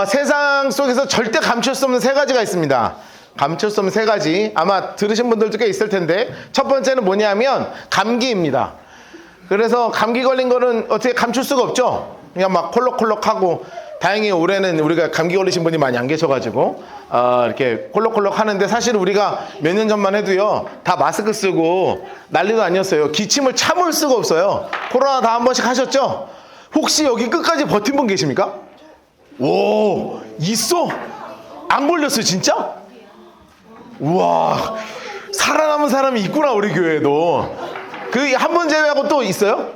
세상 속에서 절대 감출 수 없는 세 가지가 있습니다. 감출 수 없는 세 가지. 아마 들으신 분들도 꽤 있을 텐데, 첫 번째는 뭐냐면 감기입니다. 그래서 감기 걸린 거는 어떻게 감출 수가 없죠. 그냥 막 콜록콜록하고, 다행히 올해는 우리가 감기 걸리신 분이 많이 안 계셔가지고 이렇게 콜록콜록 하는데, 사실 우리가 몇 년 전만 해도요 다 마스크 쓰고 난리도 아니었어요. 기침을 참을 수가 없어요. 코로나 다 한 번씩 하셨죠? 혹시 여기 끝까지 버틴 분 계십니까? 오, 있어? 안 걸렸어요 진짜? 우와, 살아남은 사람이 있구나 우리 교회에도. 그 한 번 제외하고 또 있어요?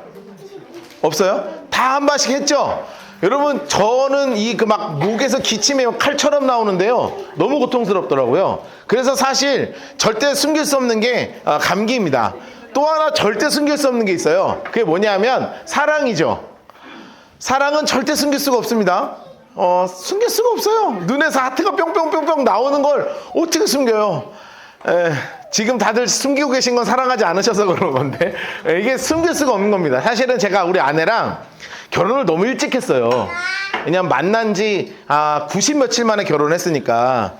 없어요? 다 한 번씩 했죠? 여러분, 저는 이 그 막 목에서 기침이 칼처럼 나오는데요, 너무 고통스럽더라고요. 그래서 사실 절대 숨길 수 없는 게 감기입니다. 또 하나 절대 숨길 수 없는 게 있어요. 그게 뭐냐면 사랑이죠. 사랑은 절대 숨길 수가 없습니다. 숨길 수가 없어요. 눈에서 하트가 뿅뿅뿅뿅 나오는 걸 어떻게 숨겨요? 지금 다들 숨기고 계신 건 사랑하지 않으셔서 그런 건데, 이게 숨길 수가 없는 겁니다. 사실은 제가 우리 아내랑 결혼을 너무 일찍 했어요. 왜냐면 만난 지 90 며칠 만에 결혼했으니까.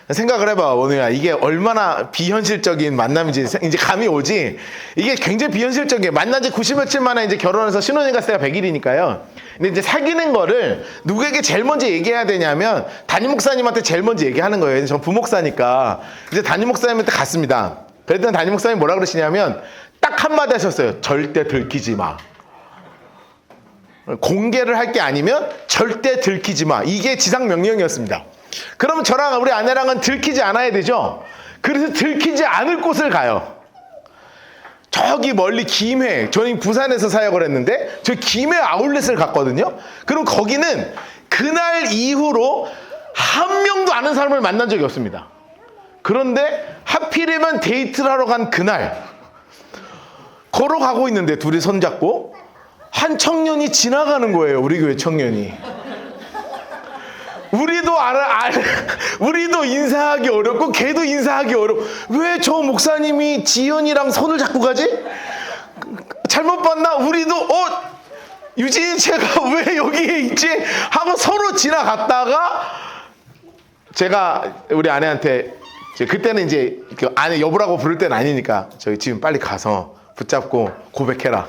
생각을 해봐, 원우야. 이게 얼마나 비현실적인 만남인지 이제 감이 오지? 이게 굉장히 비현실적이에요. 만난 지 90 며칠 만에 이제 결혼해서 신혼여행 갔을 때가 100일이니까요. 근데 이제 사귀는 거를 누구에게 제일 먼저 얘기해야 되냐면 담임 목사님한테 제일 먼저 얘기하는 거예요. 전 부목사니까. 이제 담임 목사님한테 갔습니다. 그랬더니 담임 목사님이 뭐라 그러시냐면 딱 한마디 하셨어요. 절대 들키지 마. 공개를 할 게 아니면 절대 들키지 마. 이게 지상 명령이었습니다. 그러면 저랑 우리 아내랑은 들키지 않아야 되죠. 그래서 들키지 않을 곳을 가요. 저기 멀리 김해, 저는 부산에서 사역을 했는데 저 김해 아울렛을 갔거든요. 그럼 거기는 그날 이후로 한 명도 아는 사람을 만난 적이 없습니다. 그런데 하필이면 데이트를 하러 간 그날 걸어가고 있는데 둘이 손잡고 한 청년이 지나가는 거예요. 우리 교회 청년이. 우리도 인사하기 어렵고 걔도 인사하기 어렵고, 왜 저 목사님이 지연이랑 손을 잡고 가지? 잘못 봤나? 우리도 유진이 제가 왜 여기에 있지? 하고 서로 지나갔다가 제가 우리 아내한테, 그때는 이제 아내 여보라고 부를 때는 아니니까, 저기 지금 빨리 가서 붙잡고 고백해라.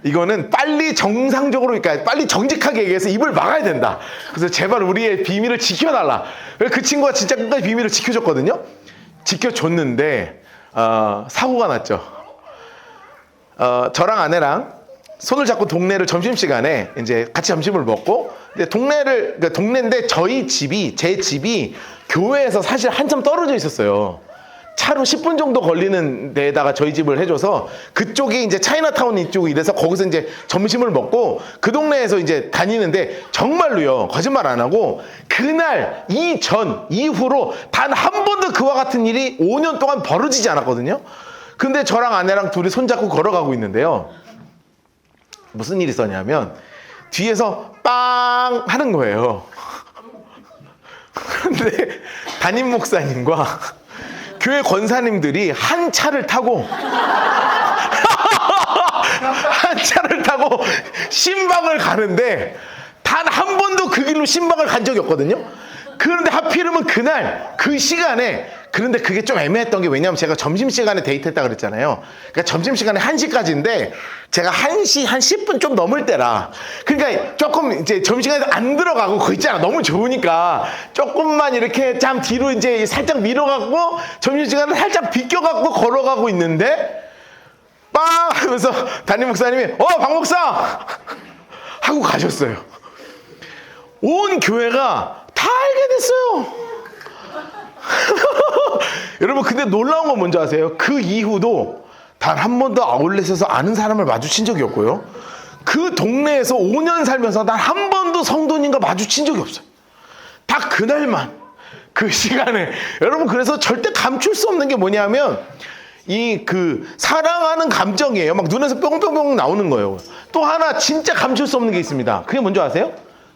이거는 빨리 정상적으로, 그러니까 빨리 정직하게 얘기해서 입을 막아야 된다. 그래서 제발 우리의 비밀을 지켜달라. 그 친구가 진짜 끝까지 비밀을 지켜줬거든요. 지켜줬는데 사고가 났죠. 저랑 아내랑 손을 잡고 동네를 점심시간에 이제 같이 점심을 먹고, 근데 동네인데 제 집이 교회에서 사실 한참 떨어져 있었어요. 차로 10분 정도 걸리는 데다가 저희 집을 해줘서 그쪽이 이제 차이나타운 이쪽이 이래서 거기서 이제 점심을 먹고 그 동네에서 이제 다니는데, 정말로요, 거짓말 안 하고 그날 이후로 단 한 번도 그와 같은 일이 5년 동안 벌어지지 않았거든요. 근데 저랑 아내랑 둘이 손잡고 걸어가고 있는데요, 무슨 일이 있었냐면 뒤에서 빵 하는 거예요. 근데 담임 목사님과 교회 권사님들이 한 차를 타고 신방을 가는데 단 한 번도 그 길로 신방을 간 적이 없거든요. 그런데 하필이면 그날 그 시간에, 그런데 그게 좀 애매했던 게, 왜냐면 제가 점심시간에 데이트했다 그랬잖아요. 그러니까 점심시간에 1시까지인데 제가 1시 한 10분 좀 넘을 때라, 그러니까 조금 이제 점심시간에 안 들어가고, 그거 있잖아, 너무 좋으니까 조금만 이렇게 참 뒤로 이제 살짝 밀어갖고 점심시간에 살짝 비껴갖고 걸어가고 있는데 빵 하면서 담임 목사님이 박 목사 하고 가셨어요. 온 교회가 다 알게 됐어요. 여러분, 근데 놀라운 건 뭔지 아세요? 그 이후도 단 한 번도 아울렛에서 아는 사람을 마주친 적이 없고요, 그 동네에서 5년 살면서 단 한 번도 성도님과 마주친 적이 없어요. 다 그날만, 그 시간에. 여러분, 그래서 절대 감출 수 없는 게 뭐냐면 사랑하는 감정이에요. 막 눈에서 뿅뿅뿅 나오는 거예요. 또 하나 진짜 감출 수 없는 게 있습니다. 그게 뭔지 아세요?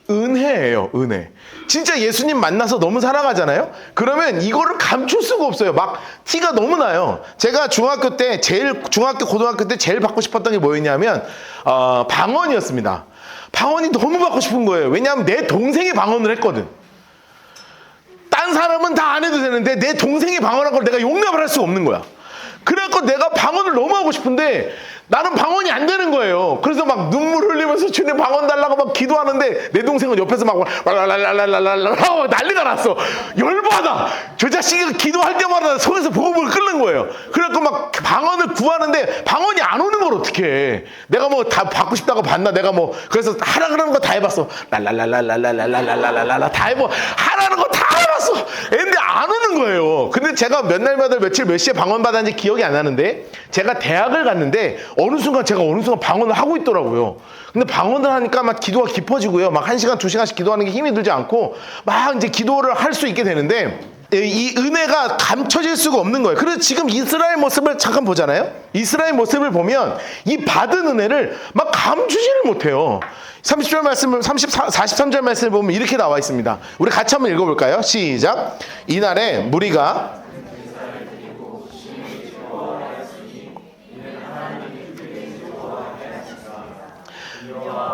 은혜예요, 은혜. 진짜 예수님 만나서 너무 사랑하잖아요? 그러면 이거를 감출 수가 없어요. 막 티가 너무 나요. 제가 중학교, 고등학교 때 제일 받고 싶었던 게 뭐였냐면 방언이었습니다. 방언이 너무 받고 싶은 거예요. 왜냐하면 내 동생이 방언을 했거든. 딴 사람은 다 안 해도 되는데 내 동생이 방언한 걸 내가 용납을 할 수가 없는 거야. 그래갖고 내가 방언을 너무 하고 싶은데 나는 방언이 안 되는 거예요. 그래서 막 눈물 흘리면서 주님 방언 달라고 막 기도하는데 내 동생은 옆에서 막 랄랄랄랄랄랄랄 난리가 났어. 열받아. 저 자식이 기도할 때마다 속에서 보글보글 끓는 거예요. 그래갖고 막 방언을 구하는데 방언이 안 오는 걸 어떻게 해. 내가 뭐 다 받고 싶다고 봤나. 내가 뭐 그래서 하라 그러는 거 다 해봤어. 랄랄랄랄랄랄랄랄랄랄라 다 해보 하라는 거 다 해봤어. 근데 안 오는 거예요. 근데 제가 몇 날 몇 시에 방언 받았는지 기억이 안 나는데 제가 대학을 갔는데 어느 순간 방언을 하고 있더라고요. 근데 방언을 하니까 막 기도가 깊어지고요. 막 1시간, 2시간씩 기도하는 게 힘이 들지 않고 막 이제 기도를 할 수 있게 되는데 이 은혜가 감춰질 수가 없는 거예요. 그래서 지금 이스라엘 모습을 잠깐 보잖아요. 이스라엘 모습을 보면 이 받은 은혜를 막 감추지를 못해요. 30절 말씀을 43절 말씀을 보면 이렇게 나와 있습니다. 우리 같이 한번 읽어볼까요? 시작. 이날에 무리가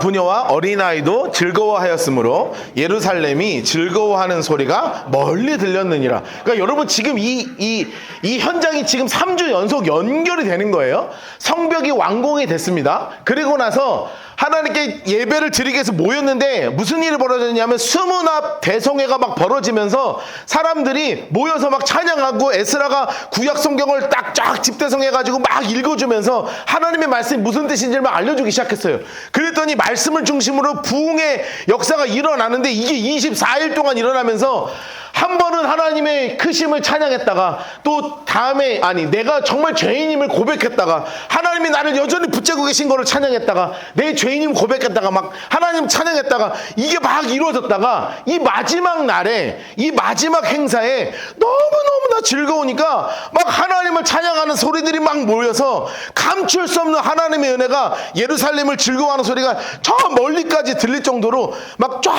부녀와 어린아이도 즐거워하였으므로 예루살렘이 즐거워하는 소리가 멀리 들렸느니라. 그러니까 여러분 지금 이 현장이 지금 3주 연속 연결이 되는 거예요. 성벽이 완공이 됐습니다. 그리고 나서 하나님께 예배를 드리기 위해서 모였는데 무슨 일이 벌어졌냐면 수문앞 대성회가 막 벌어지면서 사람들이 모여서 막 찬양하고 에스라가 구약 성경을 딱 쫙 집대성해가지고 막 읽어주면서 하나님의 말씀이 무슨 뜻인지를 막 알려주기 시작했어요. 그랬더니 말씀을 중심으로 부흥의 역사가 일어나는데 이게 24일 동안 일어나면서 한 번은 하나님의 크심을 찬양했다가 또 다음에 내가 정말 죄인임을 고백했다가 하나님이 나를 여전히 붙잡고 계신 거를 찬양했다가 내 죄인임 고백했다가 막 하나님 찬양했다가 이게 막 이루어졌다가 이 마지막 날에 이 마지막 행사에 너무너무나 즐거우니까 막 하나님을 찬양하는 소리들이 막 모여서 감출 수 없는 하나님의 은혜가 예루살렘을 즐거워하는 소리가 저 멀리까지 들릴 정도로 막 쫙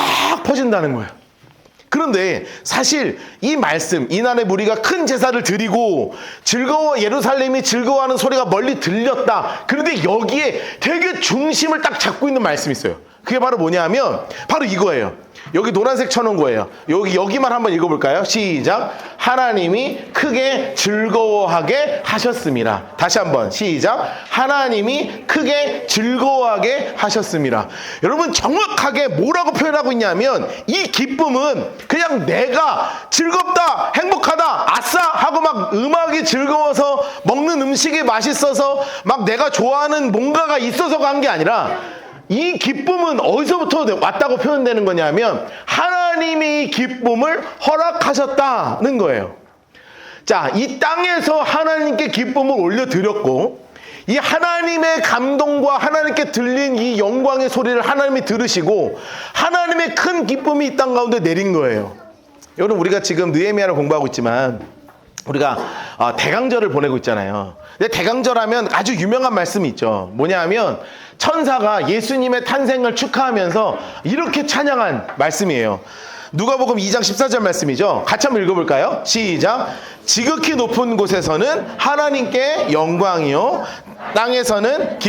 퍼진다는 거예요. 그런데 사실 이 말씀, 이날에 무리가 큰 제사를 드리고 예루살렘이 즐거워하는 소리가 멀리 들렸다. 그런데 여기에 되게 중심을 딱 잡고 있는 말씀이 있어요. 그게 바로 뭐냐 하면 바로 이거예요. 여기 노란색 쳐놓은 거예요. 여기만 한번 읽어볼까요? 시작. 하나님이 크게 즐거워하게 하셨습니다. 다시 한번 시작. 하나님이 크게 즐거워하게 하셨습니다. 여러분 정확하게 뭐라고 표현하고 있냐면 이 기쁨은 그냥 내가 즐겁다, 행복하다, 아싸 하고 막 음악이 즐거워서 먹는 음식이 맛있어서 막 내가 좋아하는 뭔가가 있어서가 한 게 아니라 이 기쁨은 어디서부터 왔다고 표현되는 거냐면 하나님이 이 기쁨을 허락하셨다는 거예요. 자, 이 땅에서 하나님께 기쁨을 올려드렸고 이 하나님의 감동과 하나님께 들린 이 영광의 소리를 하나님이 들으시고 하나님의 큰 기쁨이 이 땅 가운데 내린 거예요. 여러분 우리가 지금 느헤미야를 공부하고 있지만 우리가 대강절을 보내고 있잖아요. 근데 대강절 하면 아주 유명한 말씀이 있죠. 뭐냐 하면 천사가 예수님의 탄생을 축하하면서 이렇게 찬양한 말씀이에요. 누가복음 2장 14절 말씀이죠. 같이 한번 읽어볼까요? 시작. 지극히 높은 곳에서는 하나님께 영광이요 땅에서는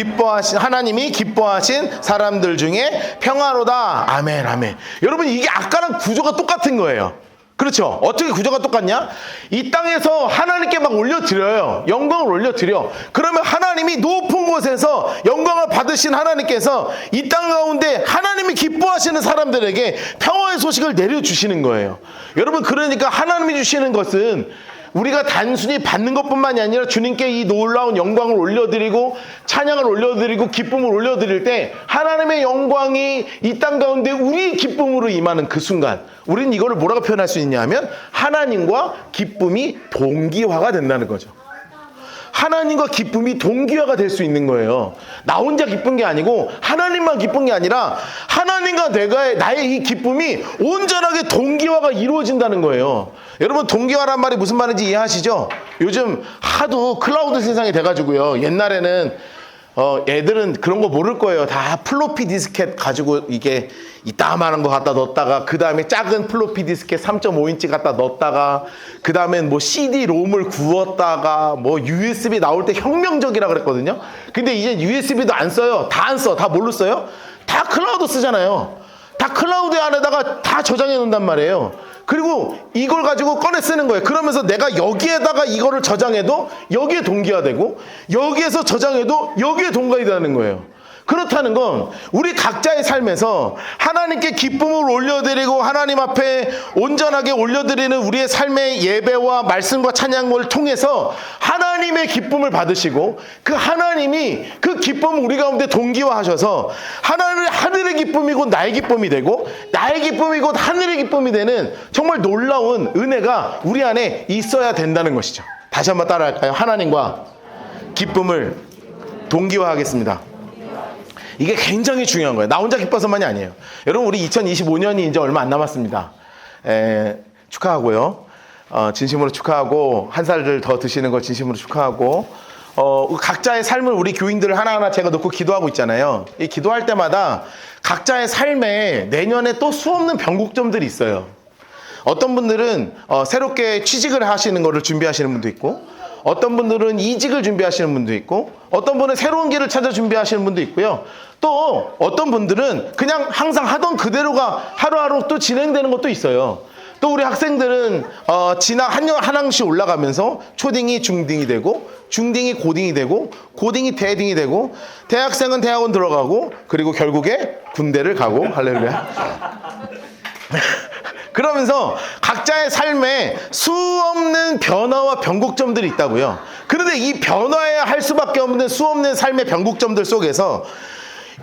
하나님이 기뻐하신 사람들 중에 평화로다. 아멘 아멘. 여러분 이게 아까랑 구조가 똑같은 거예요. 그렇죠? 어떻게 구조가 똑같냐? 이 땅에서 하나님께 막 올려드려요. 영광을 올려드려. 그러면 하나님이 높은 곳에서 영광을 받으신 하나님께서 이 땅 가운데 하나님이 기뻐하시는 사람들에게 평화의 소식을 내려주시는 거예요. 여러분 그러니까 하나님이 주시는 것은 우리가 단순히 받는 것뿐만이 아니라 주님께 이 놀라운 영광을 올려드리고 찬양을 올려드리고 기쁨을 올려드릴 때 하나님의 영광이 이 땅 가운데 우리의 기쁨으로 임하는 그 순간 우리는 이거를 뭐라고 표현할 수 있냐면 하나님과 기쁨이 동기화가 된다는 거죠. 하나님과 기쁨이 동기화가 될 수 있는 거예요. 나 혼자 기쁜 게 아니고 하나님만 기쁜 게 아니라 하나님과 나의 이 기쁨이 온전하게 동기화가 이루어진다는 거예요. 여러분 동기화란 말이 무슨 말인지 이해하시죠? 요즘 하도 클라우드 세상이 돼가지고요. 옛날에는 애들은 그런 거 모를 거예요. 다 플로피 디스켓 가지고 이게 이따만한 거 갖다 넣었다가 그 다음에 작은 플로피 디스켓 3.5인치 갖다 넣었다가 그 다음엔 뭐 CD-롬을 구웠다가 뭐 USB 나올 때 혁명적이라 그랬거든요. 근데 이제 USB도 안 써요. 다 안 써. 다 뭘로 써요? 다 클라우드 쓰잖아요. 다 클라우드 안에다가 다 저장해 놓는단 말이에요. 그리고 이걸 가지고 꺼내 쓰는 거예요. 그러면서 내가 여기에다가 이거를 저장해도 여기에 동기화되고 여기에서 저장해도 여기에 동기화되는 거예요. 그렇다는 건 우리 각자의 삶에서 하나님께 기쁨을 올려드리고 하나님 앞에 온전하게 올려드리는 우리의 삶의 예배와 말씀과 찬양을 통해서 하나님의 기쁨을 받으시고 그 하나님이 그 기쁨을 우리 가운데 동기화하셔서 하늘의 기쁨이고 나의 기쁨이 되고 나의 기쁨이고 하늘의 기쁨이 되는 정말 놀라운 은혜가 우리 안에 있어야 된다는 것이죠. 다시 한번 따라할까요? 하나님과 기쁨을 동기화하겠습니다. 이게 굉장히 중요한 거예요. 나 혼자 기뻐서만이 아니에요. 여러분 우리 2025년이 이제 얼마 안 남았습니다. 축하하고요. 진심으로 축하하고 한 살을 더 드시는 걸 진심으로 축하하고 각자의 삶을 우리 교인들 하나하나 제가 놓고 기도하고 있잖아요. 이 기도할 때마다 각자의 삶에 내년에 또 수없는 변곡점들이 있어요. 어떤 분들은 새롭게 취직을 하시는 거를 준비하시는 분도 있고 어떤 분들은 이직을 준비하시는 분도 있고 어떤 분은 새로운 길을 찾아 준비하시는 분도 있고요. 또 어떤 분들은 그냥 항상 하던 그대로가 하루하루 또 진행되는 것도 있어요. 또 우리 학생들은 한 학년씩 올라가면서 초딩이 중딩이 되고 중딩이 고딩이 되고 고딩이 대딩이 되고 대학생은 대학원 들어가고 그리고 결국에 군대를 가고 할렐루야. 그러면서 각자의 삶에 수없는 변화와 변곡점들이 있다고요. 그런데 이 변화해야 할 수밖에 없는 수없는 삶의 변곡점들 속에서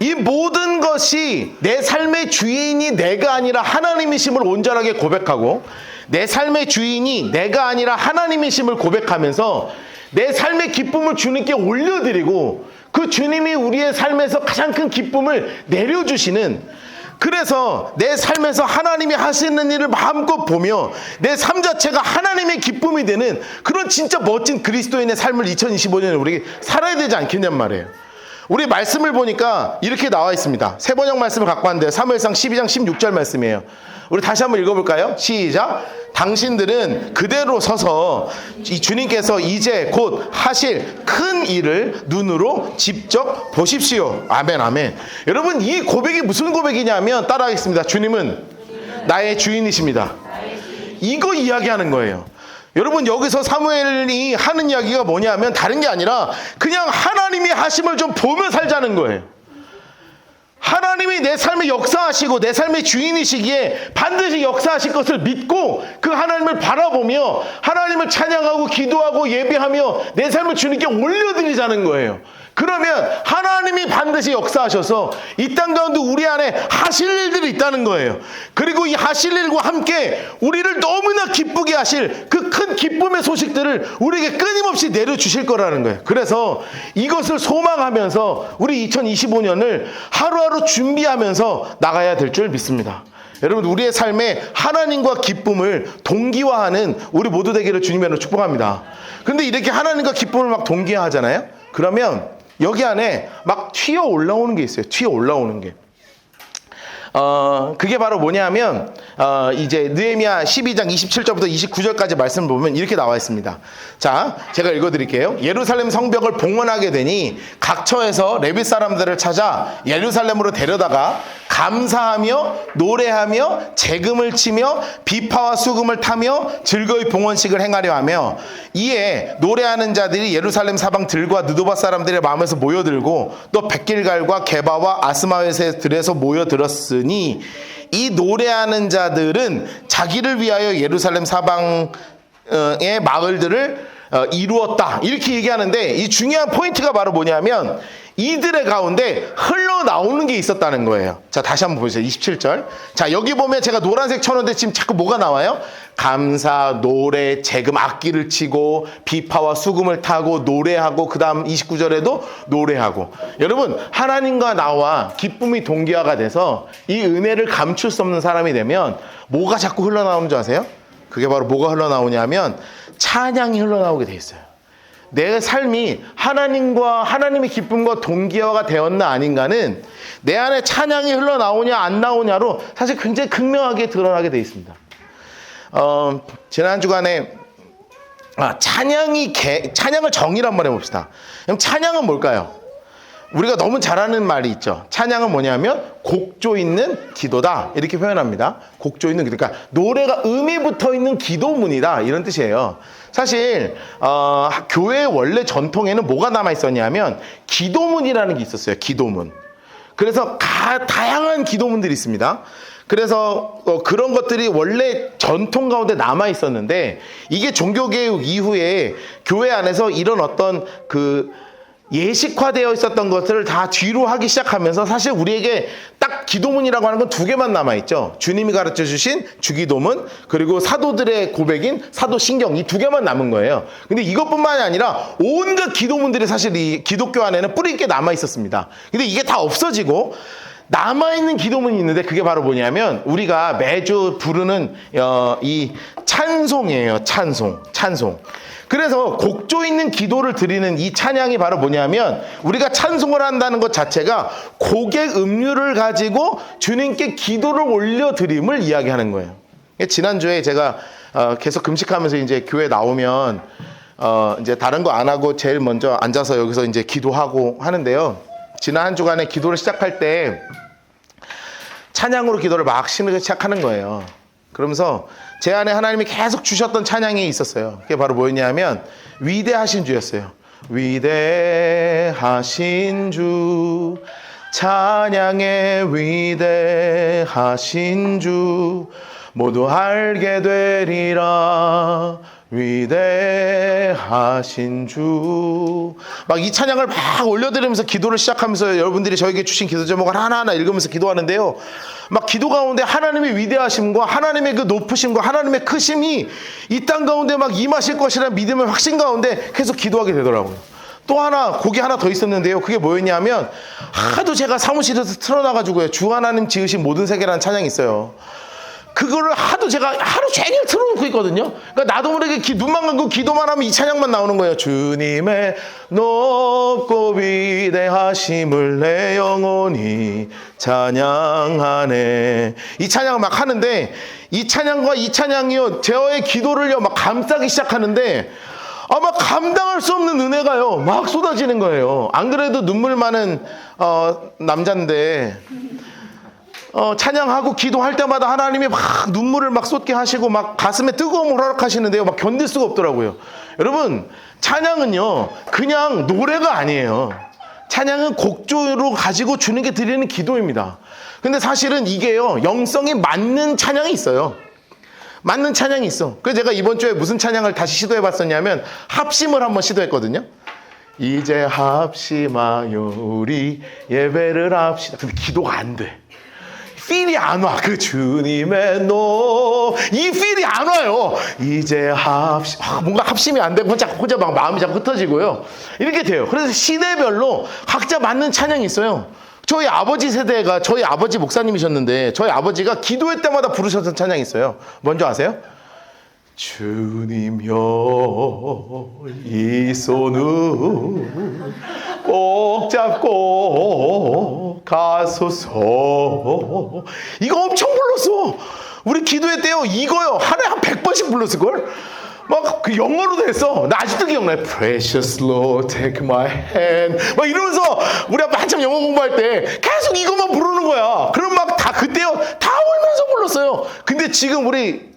이 모든 것이 내 삶의 주인이 내가 아니라 하나님이심을 온전하게 고백하고 내 삶의 주인이 내가 아니라 하나님이심을 고백하면서 내 삶의 기쁨을 주님께 올려드리고 그 주님이 우리의 삶에서 가장 큰 기쁨을 내려주시는, 그래서 내 삶에서 하나님이 하시는 일을 마음껏 보며 내 삶 자체가 하나님의 기쁨이 되는 그런 진짜 멋진 그리스도인의 삶을 2025년에 우리 살아야 되지 않겠냔 말이에요. 우리 말씀을 보니까 이렇게 나와 있습니다. 세 번역 말씀을 갖고 왔는데 사무엘상 12장 16절 말씀이에요. 우리 다시 한번 읽어볼까요? 시작. 당신들은 그대로 서서 이 주님께서 이제 곧 하실 큰 일을 눈으로 직접 보십시오. 아멘, 아멘. 여러분, 이 고백이 무슨 고백이냐면 따라하겠습니다. 주님은 나의 주인이십니다. 이거 이야기하는 거예요. 여러분, 여기서 사무엘이 하는 이야기가 뭐냐면 다른 게 아니라 그냥 하나님이 하심을 좀 보며 살자는 거예요. 하나님이 내 삶에 역사하시고 내 삶의 주인이시기에 반드시 역사하실 것을 믿고 그 하나님을 바라보며 하나님을 찬양하고 기도하고 예배하며 내 삶을 주님께 올려드리자는 거예요. 그러면 하나님이 반드시 역사하셔서 이 땅 가운데 우리 안에 하실 일들이 있다는 거예요. 그리고 이 하실 일과 함께 우리를 너무나 기쁘게 하실 그 큰 기쁨의 소식들을 우리에게 끊임없이 내려주실 거라는 거예요. 그래서 이것을 소망하면서 우리 2025년을 하루하루 준비하면서 나가야 될 줄 믿습니다. 여러분, 우리의 삶에 하나님과 기쁨을 동기화하는 우리 모두 되기를 주님으로 축복합니다. 그런데 이렇게 하나님과 기쁨을 막 동기화하잖아요. 그러면 여기 안에 막 튀어 올라오는 게 있어요. 튀어 올라오는 게. 그게 바로 뭐냐면, 이제 느헤미야 12장 27절부터 29절까지 말씀을 보면 이렇게 나와 있습니다. 자, 제가 읽어드릴게요. 예루살렘 성벽을 봉헌하게 되니 각 처에서 레위 사람들을 찾아 예루살렘으로 데려다가 감사하며 노래하며 재금을 치며 비파와 수금을 타며 즐거이 봉헌식을 행하려 하며, 이에 노래하는 자들이 예루살렘 사방 들과 느도바 사람들의 마음에서 모여들고 또 백길갈과 게바와 아스마웻의 들에서 모여들었으니 이 노래하는 자들은 자기를 위하여 예루살렘 사방의 마을들을 이루었다, 이렇게 얘기하는데 이 중요한 포인트가 바로 뭐냐면 이들의 가운데 흘러나오는 게 있었다는 거예요. 자, 다시 한번 보세요. 27절. 자, 여기 보면 제가 노란색 쳐놓은데 지금 자꾸 뭐가 나와요? 감사, 노래, 재금, 악기를 치고 비파와 수금을 타고 노래하고, 그 다음 29절에도 노래하고. 여러분, 하나님과 나와 기쁨이 동기화가 돼서 이 은혜를 감출 수 없는 사람이 되면 뭐가 자꾸 흘러나오는 줄 아세요? 그게 바로 뭐가 흘러나오냐면 찬양이 흘러나오게 돼 있어요. 내 삶이 하나님과 하나님의 기쁨과 동기화가 되었나 아닌가는 내 안에 찬양이 흘러나오냐 안 나오냐로 사실 굉장히 극명하게 드러나게 되어 있습니다. 지난 주간에 찬양을 정의를 한번 해봅시다. 그럼 찬양은 뭘까요? 우리가 너무 잘 아는 말이 있죠. 찬양은 뭐냐면 곡조 있는 기도다 이렇게 표현합니다. 곡조 있는 기도, 그러니까 노래가 음이 붙어있는 기도문이다 이런 뜻이에요. 사실 교회의 원래 전통에는 뭐가 남아있었냐면 기도문이라는 게 있었어요. 기도문. 그래서 다양한 기도문들이 있습니다. 그래서 그런 것들이 원래 전통 가운데 남아 있었는데 이게 종교개혁 이후에 교회 안에서 이런 어떤 예식화되어 있었던 것들을 다 뒤로 하기 시작하면서 사실 우리에게 딱 기도문이라고 하는 건 두 개만 남아있죠. 주님이 가르쳐 주신 주기도문, 그리고 사도들의 고백인 사도신경, 이 두 개만 남은 거예요. 근데 이것뿐만이 아니라 온갖 기도문들이 사실 이 기독교 안에는 뿌리 있게 남아있었습니다. 근데 이게 다 없어지고 남아있는 기도문이 있는데 그게 바로 뭐냐면 우리가 매주 부르는 이 찬송이에요. 찬송. 그래서 곡조 있는 기도를 드리는 이 찬양이 바로 뭐냐면 우리가 찬송을 한다는 것 자체가 곡의 음률을 가지고 주님께 기도를 올려드림을 이야기하는 거예요. 지난주에 제가 계속 금식하면서 이제 교회 나오면 이제 다른 거 안 하고 제일 먼저 앉아서 여기서 이제 기도하고 하는데요. 지난 한 주간에 기도를 시작할 때 찬양으로 기도를 막 시작하는 거예요. 그러면서 제 안에 하나님이 계속 주셨던 찬양이 있었어요. 그게 바로 뭐였냐면 위대하신 주였어요. 위대하신 주, 찬양의 위대하신 주, 모두 알게 되리라. 위대하신 주. 막 이 찬양을 막 올려드리면서 기도를 시작하면서 여러분들이 저에게 주신 기도 제목을 하나하나 읽으면서 기도하는데요. 막 기도 가운데 하나님의 위대하심과 하나님의 그 높으심과 하나님의 크심이 이 땅 가운데 막 임하실 것이라는 믿음의 확신 가운데 계속 기도하게 되더라고요. 또 하나, 곡이 하나 더 있었는데요. 그게 뭐였냐면 하도 제가 사무실에서 틀어놔가지고요. 주 하나님 지으신 모든 세계라는 찬양이 있어요. 그거를 하도 제가 하루 종일 틀어놓고 있거든요. 그러니까 나도 모르게 눈만 감고 기도만 하면 이 찬양만 나오는 거예요. 주님의 높고 위대하심을 내 영혼이 찬양하네. 이 찬양을 막 하는데 이 찬양과 이 찬양이요 저의 기도를요 막 감싸기 시작하는데 아마 감당할 수 없는 은혜가요 막 쏟아지는 거예요. 안 그래도 눈물 많은 남자인데 찬양하고 기도할 때마다 하나님이 막 눈물을 막 쏟게 하시고 막 가슴에 뜨거움을 허락하시는데요. 막 견딜 수가 없더라고요. 여러분, 찬양은요, 그냥 노래가 아니에요. 찬양은 곡조로 가지고 주님께 드리는 기도입니다. 근데 사실은 이게요, 영성에 맞는 찬양이 있어요. 맞는 찬양이 있어. 그래서 제가 이번 주에 무슨 찬양을 다시 시도해 봤었냐면 합심을 한번 시도했거든요. 이제 합심하여 우리 예배를 합시다. 근데 기도가 안 돼. 필이 안 와. 그 주님의 이 필이 안 와요. 이제 뭔가 합심이 안 되고 혼자 막 마음이 자꾸 흩어지고요. 이렇게 돼요. 그래서 시대별로 각자 맞는 찬양이 있어요. 저희 아버지 세대가 저희 아버지 목사님이셨는데 저희 아버지가 기도회 때마다 부르셨던 찬양이 있어요. 뭔지 아세요? 주님여 이 손을 꼭 잡고 가소서. 이거 엄청 불렀어. 우리 기도회 때요 이거요 하루에 한 100번씩 불렀을걸. 막 그 영어로도 했어. 나 아직도 기억나요. Precious Lord, take my hand. 막 이러면서 우리 아빠 한참 영어 공부할 때 계속 이것만 부르는 거야. 그럼 막 다 그때요 다 울면서 불렀어요. 근데 지금 우리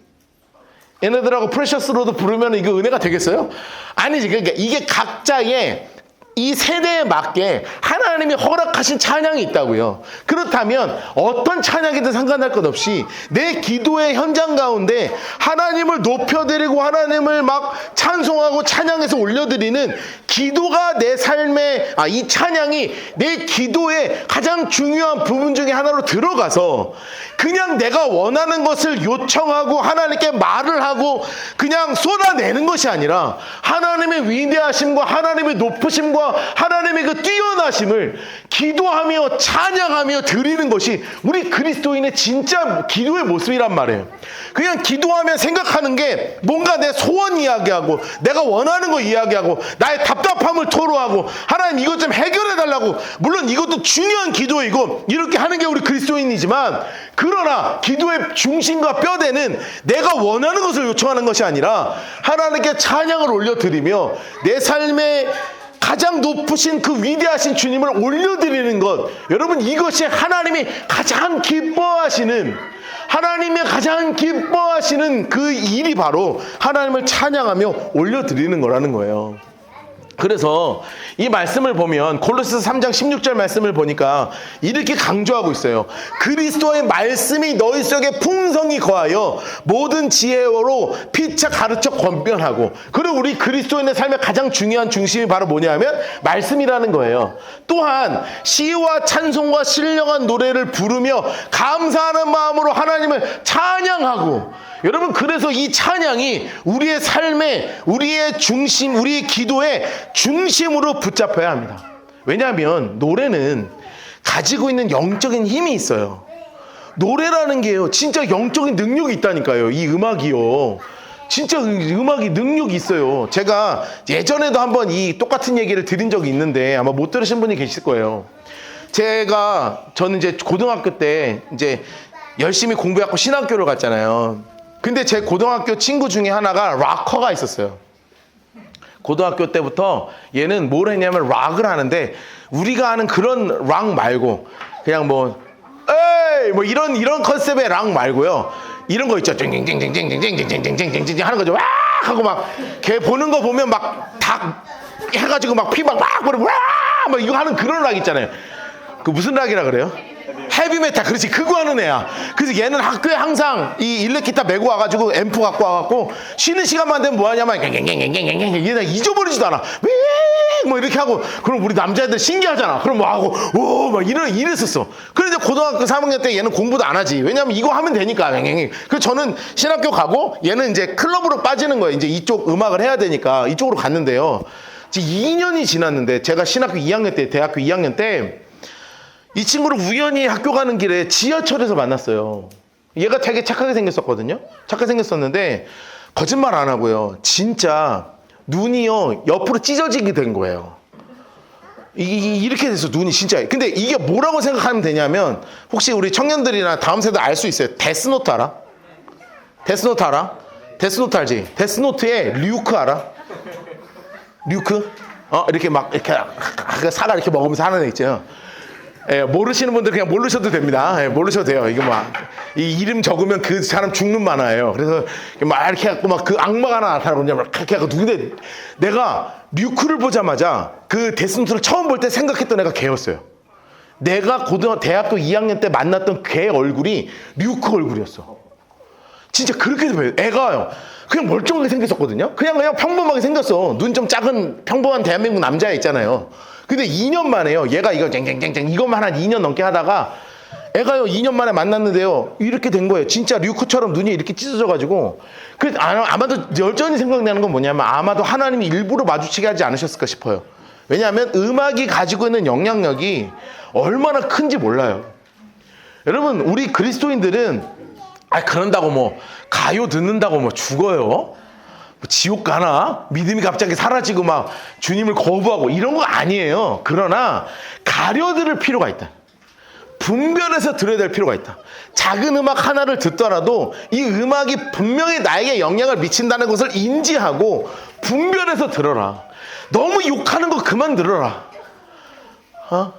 얘네들하고 Precious Lord 부르면 이거 은혜가 되겠어요? 아니지. 그러니까 이게 각자의 이 세대에 맞게 하나님이 허락하신 찬양이 있다고요. 그렇다면 어떤 찬양이든 상관할 것 없이 내 기도의 현장 가운데 하나님을 높여드리고 하나님을 막 찬송하고 찬양해서 올려드리는 기도가 내 삶의 이 찬양이 내 기도의 가장 중요한 부분 중에 하나로 들어가서 그냥 내가 원하는 것을 요청하고 하나님께 말을 하고 그냥 쏟아내는 것이 아니라 하나님의 위대하심과 하나님의 높으심과 능력과 하나님의 그 뛰어나심을 기도하며 찬양하며 드리는 것이 우리 그리스도인의 진짜 기도의 모습이란 말이에요. 그냥 기도하며 생각하는 게 뭔가 내 소원 이야기하고 내가 원하는 거 이야기하고 나의 답답함을 토로하고 하나님 이것 좀 해결해 달라고, 물론 이것도 중요한 기도이고 이렇게 하는 게 우리 그리스도인이지만, 그러나 기도의 중심과 뼈대는 내가 원하는 것을 요청하는 것이 아니라 하나님께 찬양을 올려드리며 내 삶의 가장 높으신 그 위대하신 주님을 올려드리는 것, 여러분 이것이 하나님이 가장 기뻐하시는, 하나님의 가장 기뻐하시는 그 일이 바로 하나님을 찬양하며 올려드리는 거라는 거예요. 그래서 이 말씀을 보면 골로새서 3장 16절 말씀을 보니까 이렇게 강조하고 있어요. 그리스도의 말씀이 너희 속에 풍성히 거하여 모든 지혜로 피차 가르쳐 권변하고. 그리고 우리 그리스도인의 삶의 가장 중요한 중심이 바로 뭐냐면 말씀이라는 거예요. 또한 시와 찬송과 신령한 노래를 부르며 감사하는 마음으로 하나님을 찬양하고. 여러분, 그래서 이 찬양이 우리의 삶의, 우리의 중심, 우리의 기도의 중심으로 붙잡혀야 합니다. 왜냐하면 노래는 가지고 있는 영적인 힘이 있어요. 노래라는 게요, 진짜 영적인 능력이 있다니까요. 이 음악이요, 진짜 음악이 능력이 있어요. 제가 예전에도 한번 이 똑같은 얘기를 드린 적이 있는데 아마 못 들으신 분이 계실 거예요. 저는 이제 고등학교 때 이제 열심히 공부해갖고 신학교를 갔잖아요. 근데 제 고등학교 친구 중에 하나가 락커가 있었어요. 고등학교 때부터 얘는 뭘 했냐면 락을 하는데, 우리가 아는 그런 락 말고 그냥 뭐 에이 뭐 이런 컨셉의 락 말고요, 이런 거 있죠. 쨍쨍쨍쨍쨍쨍쨍쨍쨍쨍쨍 하는 거죠. 와 하고 막 걔 보는 거 보면 막 닭 해가지고 막 피 막 버리고 와막 이거 하는 그런 락 있잖아요. 그 무슨 락이라 그래요? 헤비메탈. 그렇지, 그거 하는 애야. 그래서 얘는 학교에 항상 이 일렉기타 메고 와가지고 앰프 갖고 와갖고 쉬는 시간만 되면 뭐하냐면 얘는 잊어버리지도 않아. 뭐 이렇게 하고. 그럼 우리 남자애들 신기하잖아. 그럼 뭐 하고 오막 이랬었어. 그런데 고등학교 3학년 때 얘는 공부도 안 하지. 왜냐면 이거 하면 되니까. 그래서 저는 신학교 가고 얘는 이제 클럽으로 빠지는 거예요. 이제 이쪽 음악을 해야 되니까 이쪽으로 갔는데요. 이제 2년이 지났는데 제가 신학교 2학년 때, 대학교 2학년 때 이 친구를 우연히 학교 가는 길에 지하철에서 만났어요. 얘가 되게 착하게 생겼었거든요. 착하게 생겼었는데 거짓말 안 하고요, 진짜 눈이요 옆으로 찢어지게 된 거예요. 이렇게 돼서 눈이 진짜. 근데 이게 뭐라고 생각하면 되냐면, 혹시 우리 청년들이나 다음 세대 알 수 있어요? 데스노트 알아? 데스노트 알아? 데스노트 알지? 데스노트에 류크 알아? 류크? 이렇게 막 이렇게 사과 이렇게 먹으면서 하는 애 있죠. 예, 모르시는 분들 그냥 모르셔도 됩니다. 예, 모르셔도 돼요. 이거 막 이 이름 적으면 그 사람 죽는 만화예요. 그래서 막 이렇게 해갖고 막 그 악마가 하나 나타나거든요. 막 이렇게 해갖고 누군데, 내가 류크를 보자마자 그 데스노트를 처음 볼 때 생각했던 애가 걔였어요. 내가 대학교 2학년 때 만났던 걔 얼굴이 류크 얼굴이었어. 진짜 그렇게 보여요. 애가요, 그냥 멀쩡하게 생겼었거든요. 그냥 평범하게 생겼어. 눈 좀 작은 평범한 대한민국 남자애 있잖아요. 근데 2년 만에요, 얘가 이거 쨍쨍쨍쨍 이것만 한 2년 넘게 하다가 애가요 2년 만에 만났는데요 이렇게 된 거예요. 진짜 류크처럼 눈이 이렇게 찢어져가지고. 그래서 아마도 열전이 생각나는 건 뭐냐면, 아마도 하나님이 일부러 마주치게 하지 않으셨을까 싶어요. 왜냐하면 음악이 가지고 있는 영향력이 얼마나 큰지 몰라요. 여러분, 우리 그리스도인들은 그런다고 뭐 가요 듣는다고 뭐 죽어요? 뭐 지옥 가나? 믿음이 갑자기 사라지고 막 주님을 거부하고 이런 거 아니에요. 그러나 가려들을 필요가 있다. 분별해서 들어야 될 필요가 있다. 작은 음악 하나를 듣더라도 이 음악이 분명히 나에게 영향을 미친다는 것을 인지하고 분별해서 들어라. 너무 욕하는 거 그만 들어라.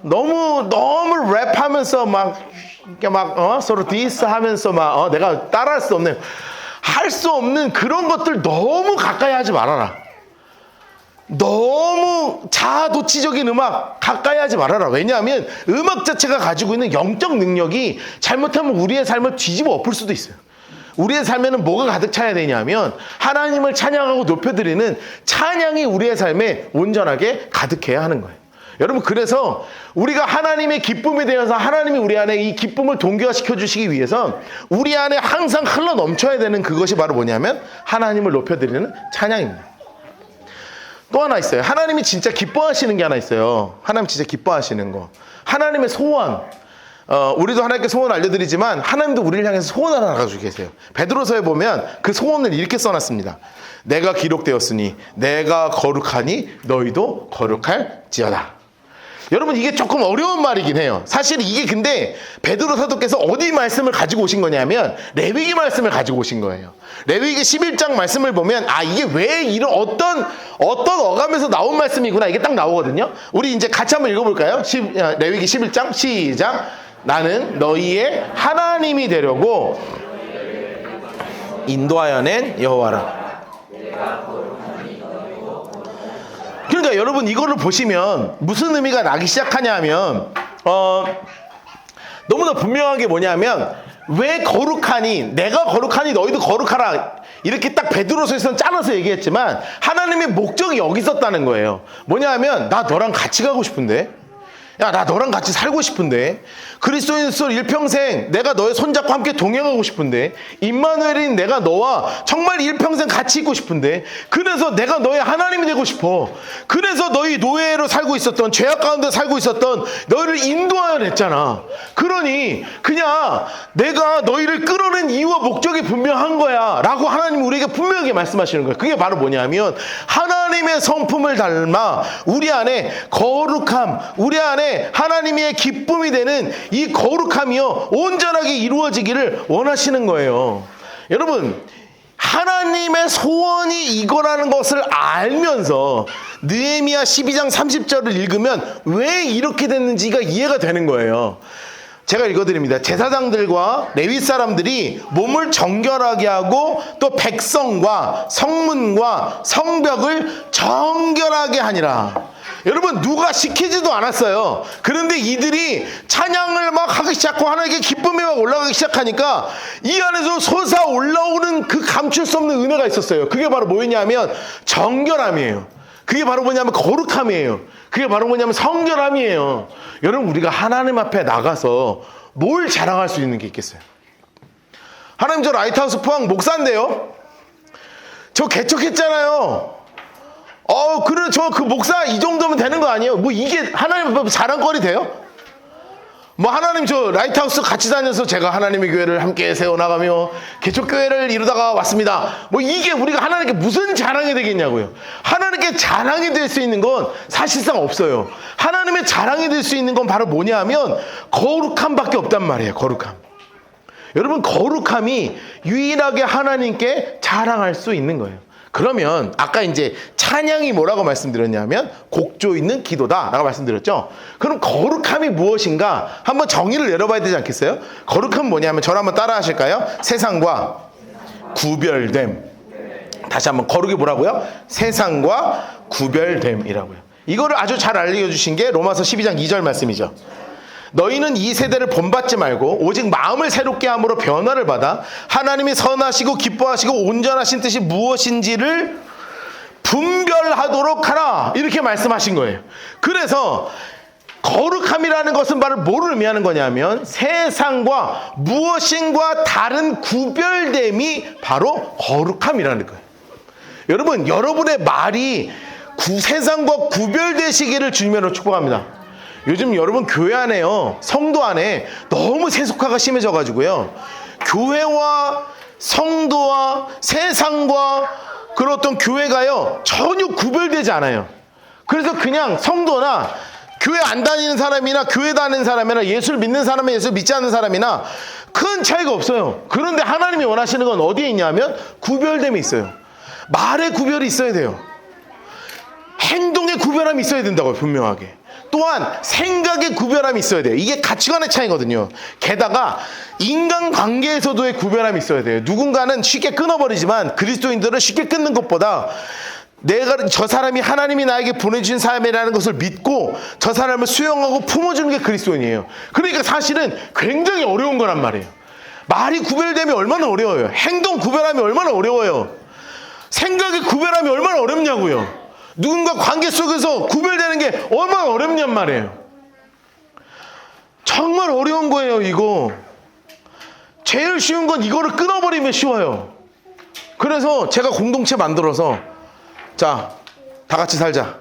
너무 랩하면서 서로 디스 하면서 내가 따라할 수 없는, 할 수 없는 그런 것들 너무 가까이 하지 말아라. 너무 자아도취적인 음악 가까이 하지 말아라. 왜냐하면 음악 자체가 가지고 있는 영적 능력이 잘못하면 우리의 삶을 뒤집어 엎을 수도 있어요. 우리의 삶에는 뭐가 가득 차야 되냐면 하나님을 찬양하고 높여드리는 찬양이 우리의 삶에 온전하게 가득해야 하는 거예요. 여러분, 그래서 우리가 하나님의 기쁨이 되어서 하나님이 우리 안에 이 기쁨을 동기화시켜 주시기 위해서 우리 안에 항상 흘러 넘쳐야 되는 그것이 바로 뭐냐면 하나님을 높여드리는 찬양입니다. 또 하나 있어요. 하나님이 진짜 기뻐하시는 게 하나 있어요. 하나님 진짜 기뻐하시는 거. 하나님의 소원. 우리도 하나님께 소원 알려드리지만 하나님도 우리를 향해서 소원 하나 가지고 계세요. 베드로서에 보면 그 소원을 이렇게 써놨습니다. 내가 기록되었으니 내가 거룩하니 너희도 거룩할지어다. 여러분 이게 조금 어려운 말이긴 해요. 사실 이게 근데 베드로 사도께서 어디 말씀을 가지고 오신 거냐면 레위기 말씀을 가지고 오신 거예요. 레위기 11장 말씀을 보면 이게 왜 이런 어떤 어감에서 나온 말씀이구나 이게 딱 나오거든요. 우리 이제 같이 한번 읽어볼까요? 레위기 11장 시작. 나는 너희의 하나님이 되려고 인도하여 낸 여호와라. 그러니까 여러분 이거를 보시면 무슨 의미가 나기 시작하냐 하면 너무나 분명한 게 뭐냐면 왜 거룩하니 내가 거룩하니 너희도 거룩하라 이렇게 딱 베드로서에서는 잘라서 얘기했지만 하나님의 목적이 여기 있었다는 거예요. 뭐냐 하면 나 너랑 같이 가고 싶은데 야, 나 너랑 같이 살고 싶은데 그리스도인으로서 일평생 내가 너의 손잡고 함께 동행하고 싶은데 임마누엘인 내가 너와 정말 일평생 같이 있고 싶은데 그래서 내가 너의 하나님이 되고 싶어. 그래서 너희 노예로 살고 있었던 죄악 가운데 살고 있었던 너희를 인도하여 냈잖아. 그러니 그냥 내가 너희를 끌어낸 이유와 목적이 분명한 거야 라고 하나님이 우리에게 분명하게 말씀하시는 거예요. 그게 바로 뭐냐면 하나님의 성품을 닮아 우리 안에 거룩함, 우리 안에 하나님의 기쁨이 되는 이 거룩함이요 온전하게 이루어지기를 원하시는 거예요. 여러분 하나님의 소원이 이거라는 것을 알면서 느헤미야 12장 30절을 읽으면 왜 이렇게 됐는지가 이해가 되는 거예요. 제가 읽어드립니다. 제사장들과 레위 사람들이 몸을 정결하게 하고 또 백성과 성문과 성벽을 정결하게 하니라. 여러분 누가 시키지도 않았어요. 그런데 이들이 찬양을 막 하기 시작하고 하나님께 기쁨이 막 올라가기 시작하니까 이 안에서 솟아 올라오는 그 감출 수 없는 은혜가 있었어요. 그게 바로 뭐였냐면 정결함이에요. 그게 바로 뭐냐면 거룩함이에요. 그게 바로 뭐냐면 성결함이에요. 여러분 우리가 하나님 앞에 나가서 뭘 자랑할 수 있는 게 있겠어요? 하나님 저 라이트하우스 포항 목사인데요. 저 개척했잖아요. 그래, 그 목사 이 정도면 되는 거 아니에요? 뭐 이게 하나님 앞에 자랑거리 돼요? 뭐 하나님 저 라이트하우스 같이 다녀서 제가 하나님의 교회를 함께 세워나가며 개척교회를 이루다가 왔습니다. 뭐 이게 우리가 하나님께 무슨 자랑이 되겠냐고요. 하나님께 자랑이 될 수 있는 건 사실상 없어요. 하나님의 자랑이 될 수 있는 건 바로 뭐냐 하면 거룩함밖에 없단 말이에요. 거룩함. 여러분 거룩함이 유일하게 하나님께 자랑할 수 있는 거예요. 그러면 아까 이제 찬양이 뭐라고 말씀드렸냐면 곡조 있는 기도다 라고 말씀드렸죠. 그럼 거룩함이 무엇인가 한번 정의를 내려봐야 되지 않겠어요? 거룩함은 뭐냐면 저를 한번 따라 하실까요? 세상과 구별됨. 다시 한번 거룩이 뭐라고요? 세상과 구별됨이라고요. 이거를 아주 잘 알려주신 게 로마서 12장 2절 말씀이죠. 너희는 이 세대를 본받지 말고 오직 마음을 새롭게 함으로 변화를 받아 하나님이 선하시고 기뻐하시고 온전하신 뜻이 무엇인지를 분별하도록 하라 이렇게 말씀하신 거예요. 그래서 거룩함이라는 것은 바로 뭐를 의미하는 거냐면 세상과 무엇인가 다른 구별됨이 바로 거룩함이라는 거예요. 여러분 여러분의 말이 세상과 구별되시기를 주님으로 축복합니다. 요즘 여러분 교회 안에요 성도 안에 너무 세속화가 심해져 가지고요 교회와 성도와 세상과 그런 어떤 교회가요 전혀 구별되지 않아요. 그래서 그냥 성도나 교회 안 다니는 사람이나 교회 다니는 사람이나 예수를 믿는 사람이나 예수를 믿지 않는 사람이나 큰 차이가 없어요. 그런데 하나님이 원하시는 건 어디에 있냐면 구별됨이 있어요. 말의 구별이 있어야 돼요. 행동의 구별함이 있어야 된다고요. 분명하게. 또한 생각의 구별함이 있어야 돼요. 이게 가치관의 차이거든요. 게다가 인간관계에서도의 구별함이 있어야 돼요. 누군가는 쉽게 끊어버리지만 그리스도인들은 쉽게 끊는 것보다 내가 저 사람이 하나님이 나에게 보내주신 사람이라는 것을 믿고 저 사람을 수용하고 품어주는 게 그리스도인이에요. 그러니까 사실은 굉장히 어려운 거란 말이에요. 말이 구별되면 얼마나 어려워요. 행동 구별함이 얼마나 어려워요. 생각의 구별함이 얼마나 어렵냐고요. 누군가 관계 속에서 구별되는 게 얼마나 어렵냔 말이에요. 정말 어려운 거예요. 이거 제일 쉬운 건 이거를 끊어버리면 쉬워요. 그래서 제가 공동체 만들어서 자 다 같이 살자.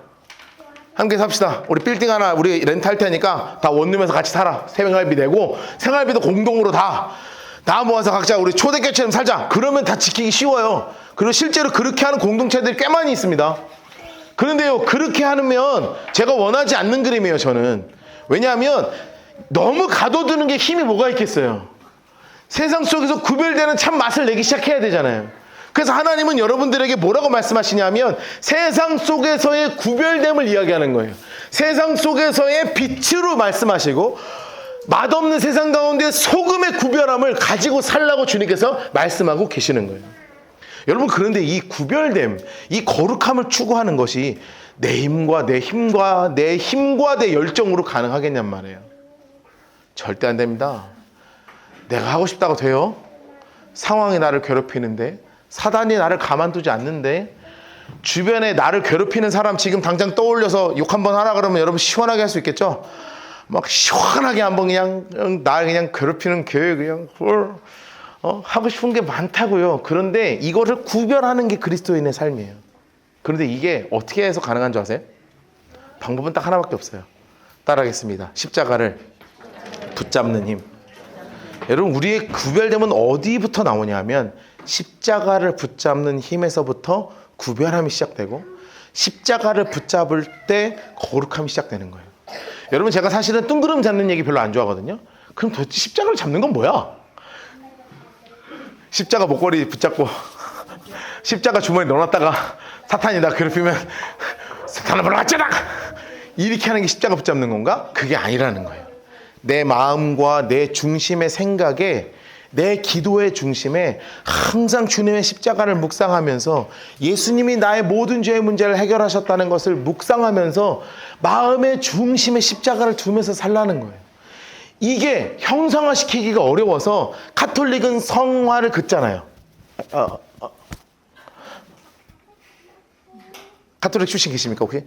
함께 삽시다. 우리 빌딩 하나 우리 렌트할 테니까 다 원룸에서 같이 살아. 생활비 내고 생활비도 공동으로 다 모아서 각자 우리 초대교회처럼 살자. 그러면 다 지키기 쉬워요. 그리고 실제로 그렇게 하는 공동체들이 꽤 많이 있습니다. 그런데요, 그렇게 하면 제가 원하지 않는 그림이에요, 저는. 왜냐하면 너무 가둬두는 게 힘이 뭐가 있겠어요. 세상 속에서 구별되는 참 맛을 내기 시작해야 되잖아요. 그래서 하나님은 여러분들에게 뭐라고 말씀하시냐면 세상 속에서의 구별됨을 이야기하는 거예요. 세상 속에서의 빛으로 말씀하시고 맛없는 세상 가운데 소금의 구별함을 가지고 살라고 주님께서 말씀하고 계시는 거예요. 여러분, 그런데 이 구별됨, 이 거룩함을 추구하는 것이 내 힘과 내 열정으로 가능하겠냔 말이에요. 절대 안 됩니다. 내가 하고 싶다고 돼요? 상황이 나를 괴롭히는데, 사단이 나를 가만두지 않는데, 주변에 나를 괴롭히는 사람 지금 당장 떠올려서 욕 한번 하라 그러면 여러분 시원하게 할 수 있겠죠? 막 시원하게 한번 그냥 날 그냥 괴롭히는 교회 그냥 하고 싶은 게 많다고요. 그런데 이거를 구별하는 게 그리스도인의 삶이에요. 그런데 이게 어떻게 해서 가능한 줄 아세요? 방법은 딱 하나밖에 없어요. 따라하겠습니다. 십자가를 붙잡는 힘. 여러분, 우리의 구별됨은 어디부터 나오냐 하면 십자가를 붙잡는 힘에서부터 구별함이 시작되고 십자가를 붙잡을 때 거룩함이 시작되는 거예요. 여러분, 제가 사실은 뜬구름 잡는 얘기 별로 안 좋아하거든요. 그럼 도대체 십자가를 잡는 건 뭐야? 십자가 목걸이 붙잡고 십자가 주머니에 넣어놨다가 사탄이 나 괴롭히면 사탄아 불러왔잖아! 이렇게 하는 게 십자가 붙잡는 건가? 그게 아니라는 거예요. 내 마음과 내 중심의 생각에, 내 기도의 중심에 항상 주님의 십자가를 묵상하면서 예수님이 나의 모든 죄의 문제를 해결하셨다는 것을 묵상하면서 마음의 중심에 십자가를 두면서 살라는 거예요. 이게 형상화시키기가 어려워서 카톨릭은 성화를 긋잖아요. 카톨릭 출신 계십니까 혹시?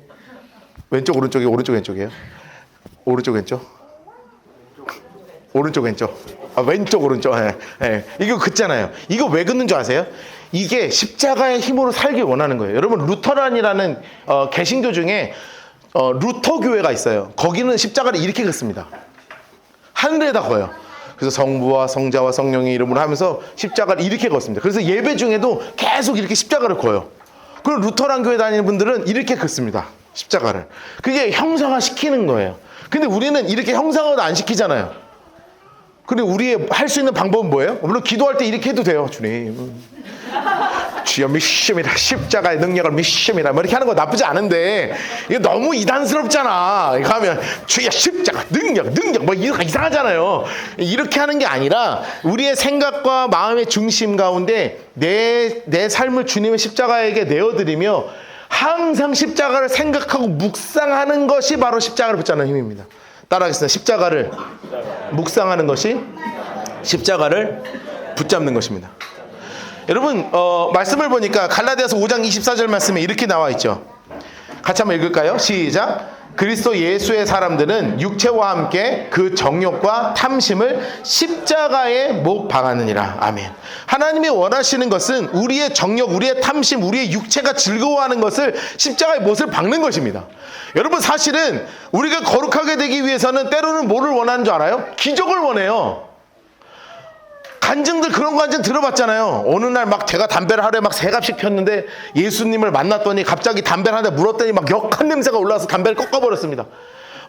왼쪽 오른쪽이 오른쪽 왼쪽이에요? 오른쪽 왼쪽? 오른쪽 왼쪽. 왼쪽 오른쪽. 이거 긋잖아요. 이거 왜 긋는 줄 아세요? 이게 십자가의 힘으로 살길 원하는 거예요. 여러분, 루터란이라는 개신교 중에 루터 교회가 있어요. 거기는 십자가를 이렇게 긋습니다. 하늘에다 거요. 그래서 성부와 성자와 성령의 이름으로 하면서 십자가를 이렇게 걷습니다. 그래서 예배 중에도 계속 이렇게 십자가를 거요. 그럼 루터란 교회 다니는 분들은 이렇게 긋습니다. 십자가를. 그게 형상화 시키는 거예요. 근데 우리는 이렇게 형상화도 안 시키잖아요. 근데 우리의 할 수 있는 방법은 뭐예요? 물론 기도할 때 이렇게 해도 돼요. 주님, 주여 믿습니다. 십자가의 능력을 믿습니다. 뭐 이렇게 하는 거 나쁘지 않은데 이게 너무 이단스럽잖아. 이거 하면 주여 십자가 능력 뭐 이상하잖아요. 이렇게 하는 게 아니라 우리의 생각과 마음의 중심 가운데 내 삶을 주님의 십자가에게 내어드리며 항상 십자가를 생각하고 묵상하는 것이 바로 십자가를 붙잡는 힘입니다. 따라하겠습니다. 십자가를 묵상하는 것이 십자가를 붙잡는 것입니다. 여러분, 말씀을 보니까 갈라디아서 5장 24절 말씀에 이렇게 나와 있죠. 같이 한번 읽을까요? 시작. 그리스도 예수의 사람들은 육체와 함께 그 정욕과 탐심을 십자가에 못 박았느니라. 아멘. 하나님이 원하시는 것은 우리의 정욕, 우리의 탐심, 우리의 육체가 즐거워하는 것을 십자가에 못을 박는 것입니다. 여러분, 사실은 우리가 거룩하게 되기 위해서는 때로는 뭐를 원하는 줄 알아요? 기적을 원해요. 간증들 그런 간증 들어봤잖아요. 어느 날 막 제가 담배를 하루에 막 3갑씩 폈는데 예수님을 만났더니 갑자기 담배를 한 대 물었더니 막 역한 냄새가 올라와서 담배를 꺾어버렸습니다.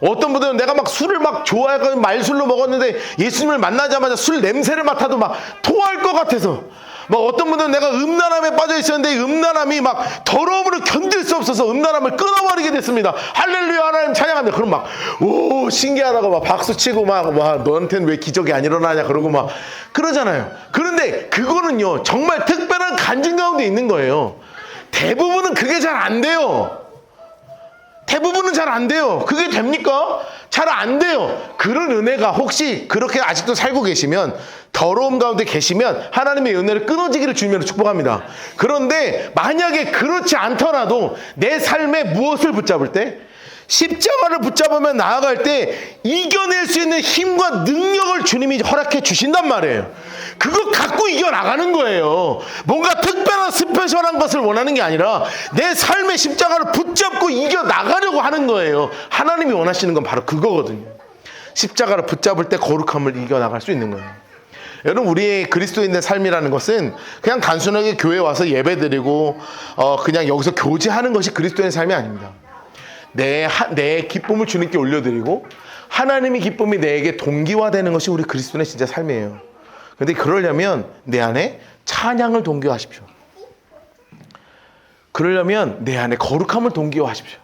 어떤 분들은 내가 막 술을 막 좋아해서 말술로 먹었는데 예수님을 만나자마자 술 냄새를 맡아도 막 토할 것 같아서, 막 어떤 분들은 내가 음란함에 빠져 있었는데 음란함이 막 더러움으로 견딜 수 없어서 음란함을 끊어버리게 됐습니다. 할렐루야 하나님 찬양합니다. 그럼 막 오 신기하다고 막 박수치고 막 와 너한테는 왜 기적이 안 일어나냐 그러고 막 그러잖아요. 그런데 그거는요 정말 특별한 간증 가운데 있는 거예요. 대부분은 그게 잘 안 돼요. 대부분은 잘 안 돼요. 그게 됩니까? 잘 안 돼요. 그런 은혜가 혹시 그렇게 아직도 살고 계시면, 더러움 가운데 계시면 하나님의 은혜를 끊어지기를 주님으로 축복합니다. 그런데 만약에 그렇지 않더라도 내 삶에 무엇을 붙잡을 때? 십자가를 붙잡으면 나아갈 때 이겨낼 수 있는 힘과 능력을 주님이 허락해 주신단 말이에요. 그거 갖고 이겨나가는 거예요. 뭔가 특별한 스페셜한 것을 원하는 게 아니라 내 삶의 십자가를 붙잡고 이겨나가려고 하는 거예요. 하나님이 원하시는 건 바로 그거거든요. 십자가를 붙잡을 때 거룩함을 이겨나갈 수 있는 거예요. 여러분, 우리의 그리스도인의 삶이라는 것은 그냥 단순하게 교회 와서 예배드리고 그냥 여기서 교제하는 것이 그리스도인의 삶이 아닙니다. 내 기쁨을 주님께 올려드리고 하나님의 기쁨이 내게 동기화되는 것이 우리 그리스도인의 진짜 삶이에요. 그런데 그러려면 내 안에 찬양을 동기화하십시오. 그러려면 내 안에 거룩함을 동기화하십시오.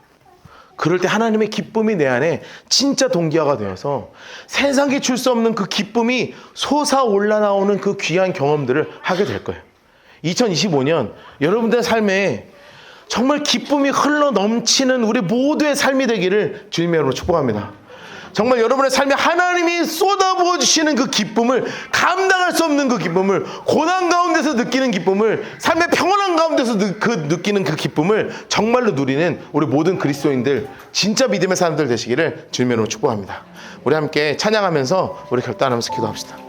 그럴 때 하나님의 기쁨이 내 안에 진짜 동기화가 되어서 세상에 줄 수 없는 그 기쁨이 솟아올라 나오는 그 귀한 경험들을 하게 될 거예요. 2025년 여러분들의 삶에 정말 기쁨이 흘러 넘치는 우리 모두의 삶이 되기를 주님의 이름으로 축복합니다. 정말 여러분의 삶에 하나님이 쏟아부어 주시는 그 기쁨을, 감당할 수 없는 그 기쁨을, 고난 가운데서 느끼는 기쁨을, 삶의 평온한 가운데서 느끼는 그 기쁨을 정말로 누리는 우리 모든 그리스도인들, 진짜 믿음의 사람들 되시기를 주님의 이름으로 축복합니다. 우리 함께 찬양하면서 우리 결단하면서 기도합시다.